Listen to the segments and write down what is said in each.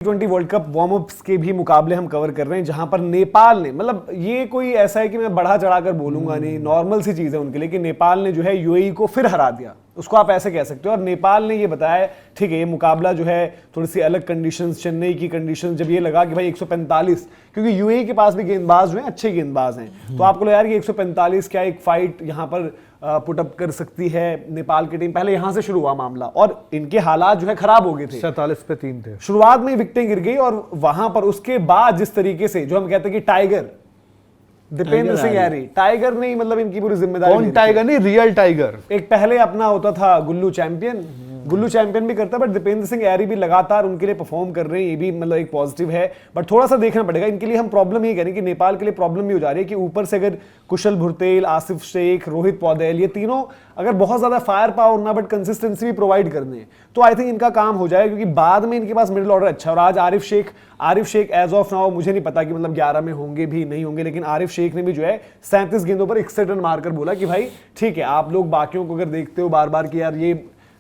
T20 world cup warm ups के भी मुकाबले हम कवर कर रहे हैं, जहां पर नेपाल ने, मतलब ये कोई ऐसा है कि मैं बढ़ा चढ़ाकर बोलूंगा नहीं, नॉर्मल सी चीज है उनके लिए कि नेपाल ने जो है यूएई को फिर हरा दिया, उसको आप ऐसे कह सकते हो। और नेपाल ने ये बताया ठीक है ये मुकाबला जो है थोड़ी सी अलग कंडीशंस, चेन्नई की कंडीशंस, जब ये लगा कि भाई 145, क्योंकि यूएई के पास भी गेंदबाज जो है अच्छे गेंदबाज हैं, तो आपको लगा यार कि 145 क्या एक फाइट यहाँ पर पुटअप कर सकती है नेपाल की टीम। पहले यहां से शुरू हुआ मामला और इनके हालात जो है खराब हो गए थे, 47 पे 3 थे शुरुआत में विकेटें गिर गई, और वहां पर उसके बाद जिस तरीके से जो हम कहते हैं कि टाइगर दीपेंद्र सिंह ऐरी, टाइगर नहीं, मतलब इनकी पूरी जिम्मेदारी, कौन टाइगर नहीं, रियल टाइगर। एक पहले अपना होता था गुल्लू चैंपियन, गुल्लू चैंपियन भी करता है, बट दीपेंद्र सिंह ऐरी भी लगातार उनके लिए परफॉर्म कर रहे हैं, ये भी मतलब एक पॉजिटिव है। बट थोड़ा सा देखना पड़ेगा इनके लिए, हम प्रॉब्लम ये कह रहे हैं कि नेपाल के लिए प्रॉब्लम भी हो जा रही है कि ऊपर से अगर कुशल भुरतेल, आसिफ शेख, रोहित पौडेल, ये तीनों अगर बहुत ज्यादा फायर पावर ना बट कंसिस्टेंसी भी प्रोवाइड कर दें तो आई थिंक इनका काम हो जाएगा, क्योंकि बाद में इनके पास मिडिल ऑर्डर अच्छा है। और आज Arif Shaikh as of now मुझे नहीं पता कि मतलब 11 में होंगे भी नहीं होंगे, लेकिन आरिफ शेख ने भी जो है 37 गेंदों पर 61 रन मारकर बोला कि भाई ठीक है, आप लोग बाकियों को अगर देखते हो बार बार कि यार ये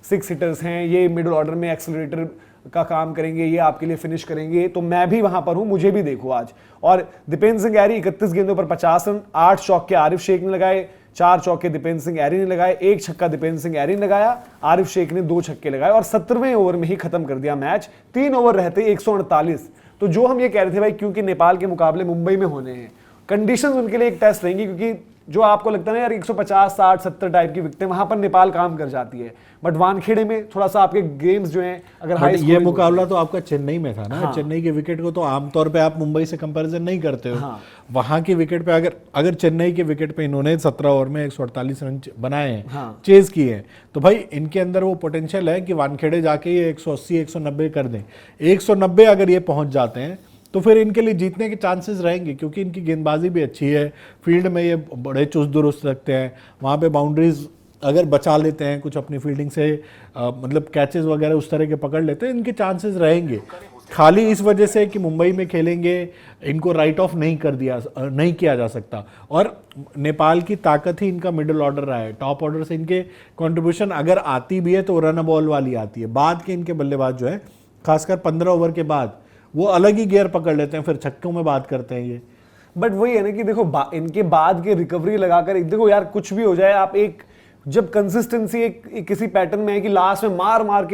6 हिटर्स हैं, ये मिडिल ऑर्डर में एक्सेलरेटर का काम करेंगे, ये आपके लिए फिनिश करेंगे, तो मैं भी वहां पर हूं, मुझे भी देखो आज। और दीपेंद्र सिंह ऐरी 31 गेंदों पर 50 रन, 8 चौके आरिफ शेख ने लगाए, 4 चौके दीपेंद्र सिंह ऐरी ने लगाए, 1 छक्का दीपेंद्र सिंह ऐरी ने लगाया, आरिफ शेख ने 2 छक्के लगाए और 17वें ओवर में ही खत्म कर दिया मैच। 3 ओवर रहते 148। तो जो हम ये कह रहे थे भाई, क्योंकि नेपाल के मुकाबले मुंबई में होने हैं, कंडीशंस उनके लिए एक टेस्ट रहेंगी, क्योंकि जो आपको लगता है ना यार 150, 60, 70 टाइप की विकेटें वहां पर नेपाल काम कर जाती है, बट वानखेड़े में थोड़ा सा आपके गेम्स जो हैं अगर हाई, ये मुकाबला तो आपका चेन्नई में था ना। हाँ। चेन्नई के विकेट को तो आमतौर पे आप मुंबई से कंपैरिजन नहीं करते हो। हाँ। वहां की विकेट पे अगर चेन्नई के विकेट पे इन्होंने 17 ओवर में 148 रन बनाए हैं, हाँ। चेज किए हैं, तो भाई इनके अंदर वो पोटेंशियल है कि वानखेड़े जाके ये 180, 190 कर दें। 190 अगर ये पहुंच जाते हैं तो फिर इनके लिए जीतने के चांसेस रहेंगे, क्योंकि इनकी गेंदबाजी भी अच्छी है, फील्ड में ये बड़े चुस्त दुरुस्त रखते हैं, वहाँ पे बाउंड्रीज अगर बचा लेते हैं कुछ अपनी फील्डिंग से, मतलब कैचेस वगैरह उस तरह के पकड़ लेते हैं, इनके चांसेस रहेंगे। खाली इस वजह से कि मुंबई में खेलेंगे इनको राइट ऑफ नहीं किया जा सकता। और नेपाल की ताकत ही इनका मिडिल ऑर्डर रहा है, टॉप ऑर्डर से इनके कंट्रीब्यूशन अगर आती भी है तो रन बॉल वाली आती है। बाद के इनके बल्लेबाज जो है खासकर 15 ओवर के बाद वो अलग ही गियर पकड़ लेते हैं, फिर छक्कों में बात करते हैं ये। बट वही है ना कि देखो इनके बाद के रिकवरी लगाकर, देखो यार कुछ भी हो जाए, आप एक जब कंसिस्टेंसी एक किसी पैटर्न में है कि लास्ट में मार मार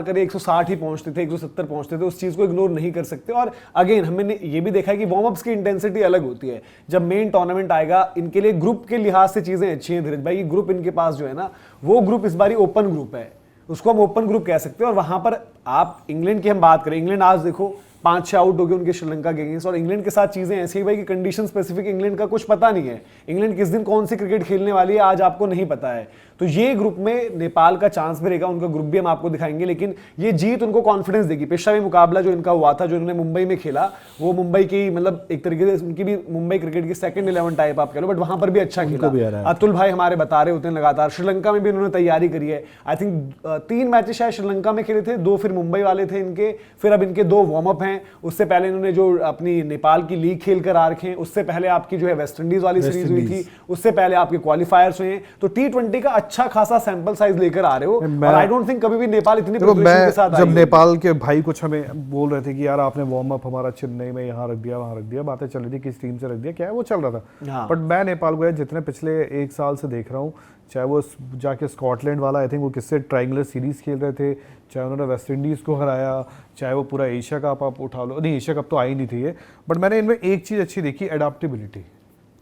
कर 160 ही पहुंचते थे, 170 पहुंचते थे, उस चीज को इग्नोर नहीं कर सकते। और अगेन हमने ये भी देखा है कि वार्म अप्स की इंटेंसिटी अलग होती है, जब मेन टूर्नामेंट आएगा इनके लिए ग्रुप के लिहाज से चीजें अच्छी हैं धीरज भाई। ग्रुप इनके पास जो है ना, वो ग्रुप इस बारी ओपन ग्रुप है, उसको हम ओपन ग्रुप कह सकते हैं। और वहां पर आप इंग्लैंड की हम बात करें, इंग्लैंड आज देखो 5-6 आउट हो गए उनके श्रीलंका के अगेंस्ट, और इंग्लैंड के साथ चीजें ऐसी है भाई कि कंडीशन स्पेसिफिक इंग्लैंड का कुछ पता नहीं है, इंग्लैंड किस दिन कौन सी क्रिकेट खेलने वाली है आज आपको नहीं पता है। तो ये ग्रुप में नेपाल का चांस भी रहेगा, उनका ग्रुप भी हम आपको दिखाएंगे, लेकिन ये जीत उनको कॉन्फिडेंस देगी। पिछला भी मुकाबला जो इनका हुआ था, जो इन्होंने मुंबई में खेला, वो मुंबई की मतलब एक तरीके से उनकी भी मुंबई क्रिकेट की सेकंड 11 टाइप आप कह लो, बट वहां पर भी अच्छा खेला। अतुल भाई हमारे बता रहे होते हैं लगातार। श्रीलंका में भी उन्होंने तैयारी करी है, आई थिंक 3 मैचेस शायद श्रीलंका में खेले थे, 2 फिर मुंबई वाले थे इनके, फिर अब इनके 2 वार्म अप हैं। उससे पहले इन्होंने जो अपनी नेपाल की लीग खेल कर आ रखे हैं, उससे पहले आपकी जो है वेस्ट इंडीज वाली सीरीज हुई थी, उससे पहले आपके क्वालिफायर्स हुए हैं। तो T20 का अच्छा खासा सैंपल साइज लेकर आ रहे हो, और आई डोंट थिंक कभी भी नेपाल इतनी प्रिपरेशन के साथ आई। जब नेपाल के भाई कुछ हमें बोल रहे थे कि यार आपने वार्म अप हमारा चेन्नई में यहाँ रख दिया, वहां रख दिया, बातें चल रही थी किस टीम से रख दिया, क्या है वो चल रहा था। बट मैं नेपाल को जितने पिछले 1 साल से देख रहा हूँ, चाहे वो जाके स्कॉटलैंड वाला आई थिंक वो किससे ट्रायंगुलर सीरीज खेल रहे थे, चाहे उन्होंने वेस्ट इंडीज़ को हराया, चाहे वो पूरा एशिया कप आप उठा लो, नहीं एशिया कप तो आई नहीं थी ये, बट मैंने इनमें एक चीज़ अच्छी देखी, एडाप्टेबिलिटी।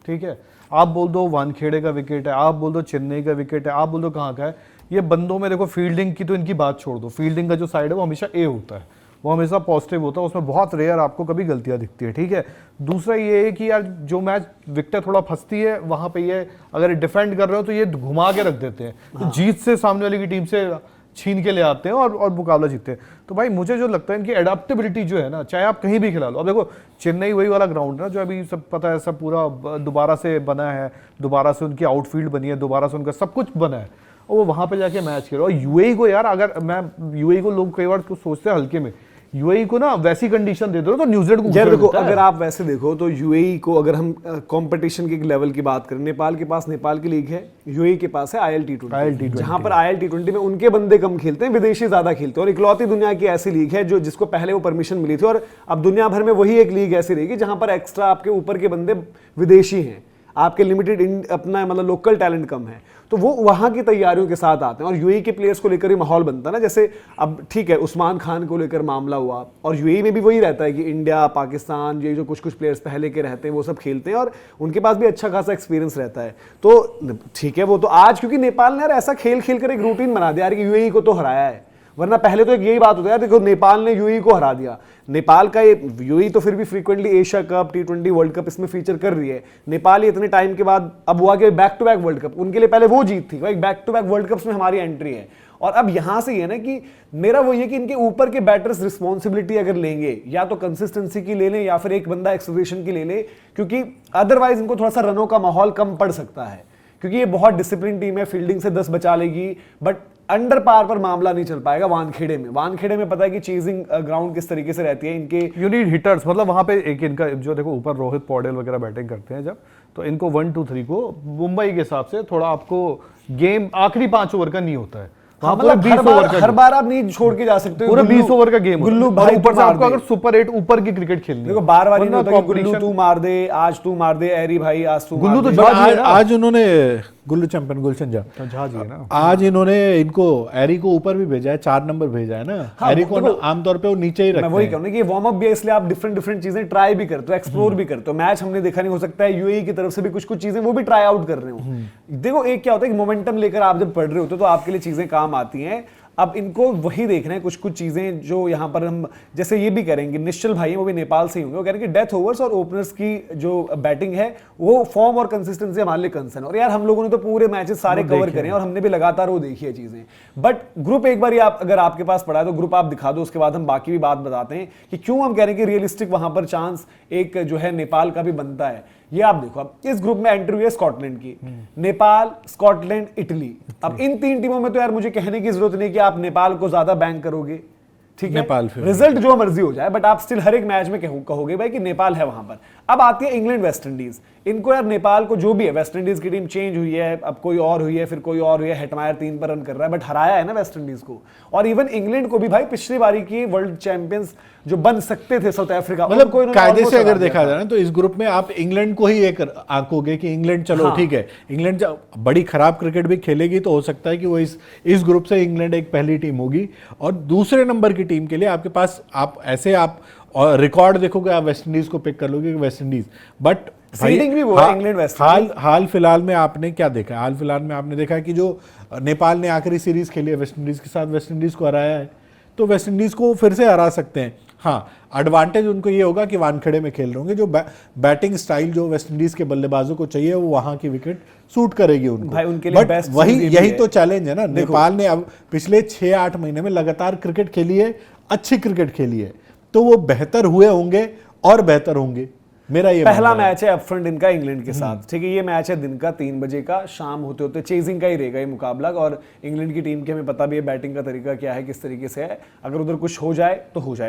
ठीक है, आप बोल दो वानखेड़े का विकेट है, आप बोल दो चेन्नई का विकेट है, आप बोल दो कहाँ का है, ये बंदों में देखो फील्डिंग की तो इनकी बात छोड़ दो, फील्डिंग का जो साइड है वो हमेशा ए होता है, वो हमेशा पॉजिटिव होता है, उसमें बहुत रेयर आपको कभी गलतियां दिखती है। ठीक है, दूसरा ये है कि यार जो मैच विकेट थोड़ा फंसती है वहां पे ये अगर डिफेंड कर रहे हो तो ये घुमा के रख देते हैं, तो जीत से सामने वाली की टीम से छीन के ले आते हैं और मुकाबला जीतते हैं। तो भाई मुझे जो लगता है इनकी एडाप्टेबिलिटी जो है ना, चाहे आप कहीं भी खिला लो। अब देखो चेन्नई वही वाला ग्राउंड है ना जो अभी सब पता है, सब पूरा दोबारा से बना है, दोबारा से उनकी आउटफील्ड बनी है, दोबारा से उनका सब कुछ बना है, और वो वहां पे जाके मैच खेलो। और यूएई को यार, अगर मैं यूएई को लोग कई बार तो सोचते हैं हल्के में, यूएई को ना वैसी कंडीशन दे दो तो न्यूजीलैंड को यार घुसेड़ देखो, देता है। अगर आप वैसे देखो तो यूएई को, अगर हम कंपटीशन के लेवल की बात करें, नेपाल के पास नेपाल की लीग है, यूएई के पास है आईएल टी20, जहां पर आईएल टी20 में उनके बंदे कम खेलते हैं, विदेशी ज्यादा खेलते हैं, और इकलौती दुनिया की ऐसी लीग है जो जिसको पहले वो परमिशन मिली थी, और अब दुनिया भर में वही एक लीग ऐसी रहेगी जहां पर एक्स्ट्रा आपके ऊपर के बंदे विदेशी हैं, आपके लिमिटेड अपना मतलब लोकल टैलेंट कम है, तो वो वहां की तैयारियों के साथ आते हैं। और यूएई के प्लेयर्स को लेकर ही माहौल बनता है ना, जैसे अब ठीक है उस्मान खान को लेकर मामला हुआ, और यूएई में भी वही रहता है कि इंडिया, पाकिस्तान, ये जो कुछ कुछ प्लेयर्स पहले के रहते हैं वो सब खेलते हैं, और उनके पास भी अच्छा खासा एक्सपीरियंस रहता है। तो ठीक है, वो तो आज क्योंकि नेपाल ने यार ऐसा खेल खेल कर एक रूटीन बना दिया यार कि यूएई को तो हराया है, वरना पहले तो एक यही बात होता है, देखो नेपाल ने यूएई को हरा दिया, नेपाल का ये यूएई तो फिर भी फ्रीक्वेंटली एशिया कप, टी20 वर्ल्ड कप इसमें फीचर कर रही है, नेपाल इतने टाइम के बाद अब हुआ कि back to back world cup, उनके लिए पहले वो जीत थी भाई, back to back world cups में हमारी एंट्री है। और अब यहां से ये ना कि मेरा वो ये कि इनके ऊपर के बैटर्स रिस्पॉन्सिबिलिटी अगर लेंगे, या तो कंसिस्टेंसी की ले लें या फिर एक बंदा एक्सेलरेशन की ले ले, क्योंकि अदरवाइज इनको थोड़ा सा रनों का माहौल कम पड़ सकता है, क्योंकि ये बहुत डिसिप्लिन टीम है, फील्डिंग से 10 बचा लेगी, बट अंडर पार पर मामला नहीं चल पाएगा। वानखेड़े में पता है कि चेजिंग ग्राउंड किस तरीके से रहती है, इनके यू नीड हिटर्स, मतलब वहां पे एक इनका जो देखो ऊपर रोहित पौडेल वगैरह बैटिंग करते हैं जब, तो इनको 1 2 3 को मुंबई के हिसाब से थोड़ा आपको गेम आखिरी 5 ओवर का नहीं होता है, हाँ, मतलब हर बार आप नहीं छोड़ के जा सकते, पूरा 20 ओवर का गेम गुल्लू होता है। भाई और ऊपर से आपको मार अगर सुपर 8 ऊपर की क्रिकेट खेलनी देखो बार बार नहीं होता कि गुल्लू तू मार दे, आज तू मार दे, एरी भाई आज तू गुल्लू मार तो दे। आज उन्होंने गुल्लू चैंपियन गुलशन झा जहाज है ना, आज इन्होंने इनको एरी को ऊपर भी भेजा है, 4 नंबर भेजा है ना। हाँ, एरी को देखो, आमतौर पे वो नीचे ही रखते मैं हैं। वही कहूँ ना कि वार्म अप भी है, इसलिए आप डिफरेंट चीजें ट्राई भी करते हो, एक्सप्लोर भी करते हो। मैच हमने देखा नहीं, हो सकता है यूएई की तरफ से भी कुछ चीजें वो भी ट्राई आउट कर रहे हो। देखो एक क्या होता है कि मोमेंटम लेकर आप जब पढ़ रहे होते हो तो आपके लिए चीजें काम आती हैं। अब इनको वही देखना है, कुछ चीजें जो यहाँ पर हम जैसे ये भी करेंगे, निश्चल भाई वो भी नेपाल से ही होंगे, वो कह रहे हैं कि डेथ ओवर्स और ओपनर्स की जो बैटिंग है वो फॉर्म और कंसिस्टेंसी हमारे लिए कंसर्न। और यार हम लोगों ने तो पूरे मैचेस सारे कवर करे हैं और हमने भी लगातार वो देखी है चीजें। बट ग्रुप एक बार आप अगर आपके पास पड़ा है तो ग्रुप आप दिखा दो, उसके बाद हम बाकी भी बात बताते हैं कि क्यों हम कह रहे हैं कि रियलिस्टिक वहां पर चांस एक जो है नेपाल का भी बनता है। ये आप देखो, अब इस ग्रुप में एंट्री हुई है स्कॉटलैंड की, नेपाल, स्कॉटलैंड, इटली। अब इन 3 टीमों में तो यार मुझे कहने की जरूरत नहीं कि आप नेपाल को ज्यादा बैंक करोगे, ठीक है, नेपाल फिर रिजल्ट जो मर्जी हो जाए, बट आप स्टिल हर एक मैच में कहोगे भाई कि नेपाल है वहां पर। अब आती है इंग्लैंड वेस्ट इंडीज। इनको यार नेपाल को जो भी है, वेस्ट इंडीज की टीम चेंज हुई है, अब कोई और हुई है, फिर कोई और हुई है, हेटमायर 3 पर रन कर रहा है, बट हराया है ना वेस्ट इंडीज को। और इवन इंग्लैंड को भी भाई पिछली बारी की वर्ल्ड चैंपियंस जो बन सकते थे साउथ अफ्रीका, मतलब कायदे से अगर देखा जाए ना तो इस ग्रुप में आप इंग्लैंड को ही एक आंकोगे कि इंग्लैंड चलो हाँ। ठीक है, इंग्लैंड जब बड़ी खराब क्रिकेट भी खेलेगी तो हो सकता है कि वो इस ग्रुप से इंग्लैंड एक पहली टीम होगी। और दूसरे नंबर की टीम के लिए आपके पास आप और रिकॉर्ड देखोगे, आप वेस्ट इंडीज को पिक कर लोगे, वेस्ट इंडीज। बट सीडिंग भी वो है इंग्लैंड वेस्ट इंडीज। हाल फिलहाल में आपने क्या देखा? हाल फिलहाल में आपने देखा कि जो नेपाल ने आखिरी सीरीज खेली है वेस्ट इंडीज के साथ, वेस्ट इंडीज को हराया है, तो वेस्ट इंडीज को फिर से हरा सकते हैं। हाँ, एडवांटेज उनको ये होगा कि वानखेड़े में खेल रहे होंगे, जो बैटिंग स्टाइल जो वेस्ट इंडीज के बल्लेबाजों को चाहिए वो वहां की विकेट सूट करेगी उनको भाई, उनके लिए बट बेस्ट वही चीज़ ये यही भी तो है। चैलेंज है ना। नेपाल ने अब पिछले 6-8 महीने में लगातार क्रिकेट खेली है, अच्छी क्रिकेट खेली है, तो वो बेहतर हुए होंगे और बेहतर होंगे। मेरा ये पहला मैच है अपफ्रंट इनका इंग्लैंड के साथ, ठीक है। ये मैच है दिन का 3 बजे का, शाम होते होते चेजिंग का ही रहेगा ये मुकाबला। और इंग्लैंड की टीम की हमें पता भी है बैटिंग का तरीका क्या है, किस तरीके से है, अगर उधर कुछ हो जाए तो हो जाए।